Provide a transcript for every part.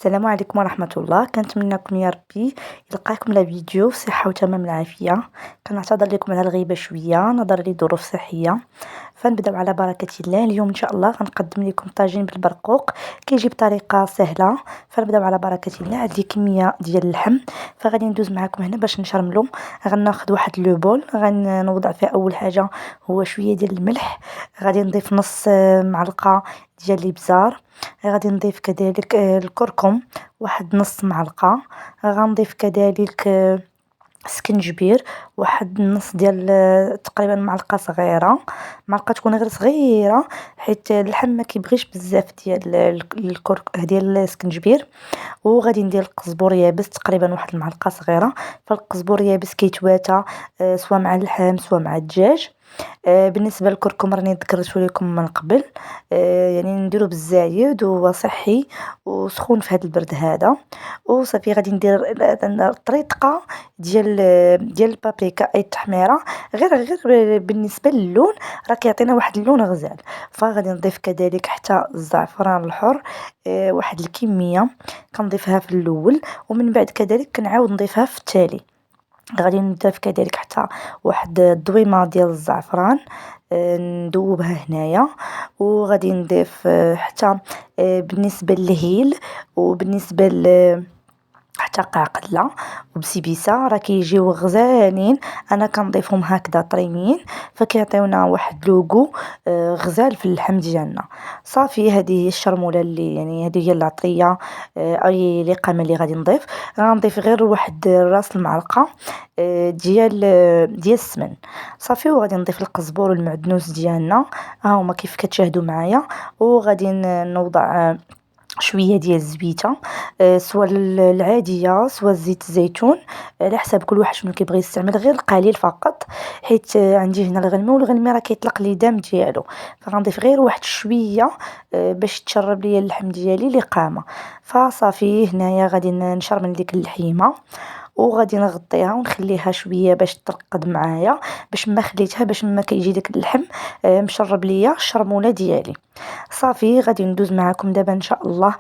السلام عليكم ورحمة الله. كنتمنىكم يا ربي يلقاكم لا فيديو في صحة وتمام العافية. كنعتذر لكم على الغيبة شوية نظرا لظروف صحية. فنبداو على بركة الله. اليوم ان شاء الله غنقدم لكم طاجين بالبرقوق كيجي بطريقة سهلة. فنبداو على بركة الله. عندي كمية ديال اللحم فغادي ندوز معكم هنا باش نشرملو. غناخذ واحد لو بول غنوضع فيه اول حاجة هو شوية ديال الملح. غادي نضيف نص معلقة ديال الابزار. غادي نضيف كذلك الكركم واحد نص معلقة. غنضيف كذلك سكنجبير واحد نص ديال تقريبا معلقة صغيرة. معلقة تكون غير صغيرة حيت اللحم ما كيبغيش بزاف ديال ديال السكنجبير. وغادي ندير القزبور يابس تقريبا واحد المعلقة صغيرة. فالقزبور يابس كيتواتى سواء مع اللحم سواء مع الدجاج. بالنسبه للكركم راني ذكرته لكم من قبل. يعني نديرو بالزايد وصحي وسخون في هذا البرد هذا. وصافي غادي ندير الطريقه ديال البابريكا اي التحميره غير بالنسبه للون راه كيعطينا واحد اللون غزال. فغادي نضيف كذلك حتى الزعفران الحر واحد الكميه كنضيفها في الاول ومن بعد كذلك كنعاود نضيفها في التالي. غادي نضيف كذلك حتى واحد الضويمه ديال الزعفران ندوبها هنايا. وغادي نضيف حتى بالنسبه للهيل وبالنسبه حتى قعقله وبسبيسه راه كيجيو غزالين. انا كنضيفهم هكذا طريين فكيعطيونا واحد لوغو غزال في اللحم ديالنا. صافي هذه هي الشرموله اللي يعني هذه هي العطريه اي لقمه اللي غادي نضيف. غنضيف غير واحد راس المعلقه ديال السمن. صافي وغادي نضيف القزبور والمعدنوس ديالنا ها هما كيف كتشاهدوا معايا. وغادي نوضع شويه ديال الزبيته سواء العاديه سواء زيت الزيتون على حساب كل واحد شنو كيبغي يستعمل غير قليل فقط حيت عندي هنا الغنمه والغنمه راه كيطلق لي دم ديالو. فغنضيف غير واحد شويه باش تشرب لي اللحم ديالي لقامه. فصافي هنايا غادي نشرب من ديك اللحيمه وغادي نغطيها ونخليها شويه باش ترقد معايا باش ما خليتها باش ما كيجي داك اللحم مشرب ليا الشرموله ديالي. صافي غادي ندوز معكم دابا ان شاء الله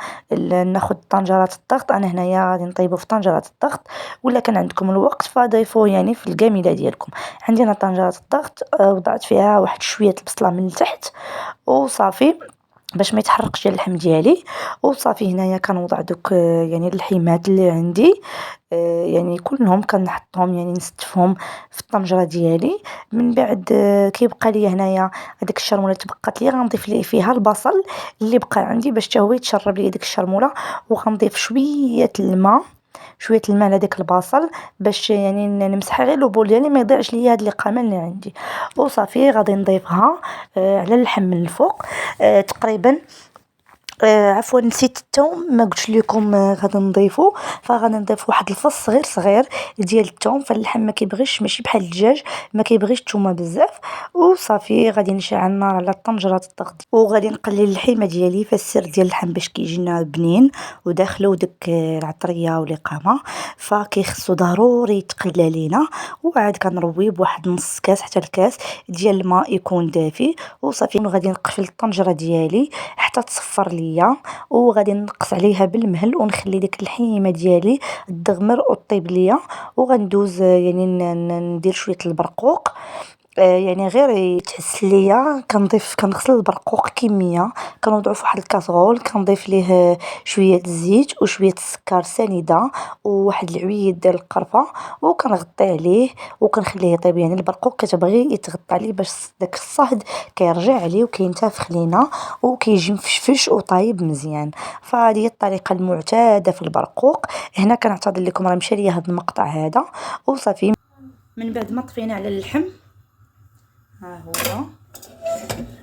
ناخذ طنجرات الضغط. انا هنايا غادي نطيبو في طنجرات الضغط ولا كان عندكم الوقت فضيفوه يعني في الكامله ديالكم. عندنا طنجرات الضغط وضعت فيها واحد شويه البصله من التحت وصافي باش ما يتحرقش اللحم ديالي. وصافي هنايا كنوضع دوك يعني اللحيمات اللي عندي يعني كلهم كنحطهم يعني نستفهم في الطنجره ديالي. من بعد كيبقى لي هنايا هذيك الشرموله تبقات لي غنضيف ليه فيها البصل اللي بقى عندي باش حتى هو يتشرب لي ديك الشرموله. وغنضيف شويه الماء شويه الماء على داك البصل باش يعني نمسح غير لوبول ديالي ما يضيعش ليا هاد القامه اللي عندي. وصافي غادي نضيفها على اللحم من الفوق تقريبا عفوا نسيت الثوم ما قلتش لكم غادي نضيفو. فغادي نضيف واحد الفص غير صغير ديال الثوم فاللحم ما كيبغيش ماشي بحال الدجاج ما كيبغيش الثومه بزاف. وصافي غادي نشعل النار على طنجره الضغط وغادي نقلي اللحيمه ديالي فالسر ديال اللحم باش كيجينا بنين وداخلو داك العطريه والقامه. فكيخصو ضروري يتقلى لينا. وعاد كنروي بواحد نص كاس حتى الكاس ديال الماء يكون دافي. وصافي غادي نقفل الطنجره ديالي حتى تصفر ليا. وغادي نقص عليها بالمهل ونخلي ديك اللحيمه ديالي تدغمر وطيب ليا. وغندوز يعني ندير شويه البرقوق يعني غير يتحس ليا. كنغسل البرقوق كميه كنوضعو في واحد الكاسرول كنضيف ليه شويه الزيت وشويه السكر سنيده وواحد العويد ديال القرفه وكنغطي عليه وكنخليه يطيب. يعني البرقوق كتبغي يتغطى عليه باش داك الصهد كيرجع عليه وكينتفخ لينا وكيجي مفشفش وطايب مزيان. فهذه هي الطريقه المعتاده في البرقوق. هنا كنعتذر لكم راه مشى ليا هذا المقطع هذا. وصافي من بعد ما طفينا على اللحم ها هو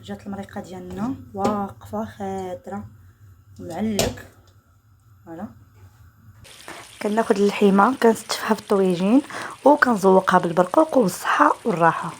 جات المريقه ديالنا واقفه خاطره معلق. فوالا كناخذ اللحيمه كنستفها في الطويجين وكنزوقها بالبرقوق والصحه والراحه.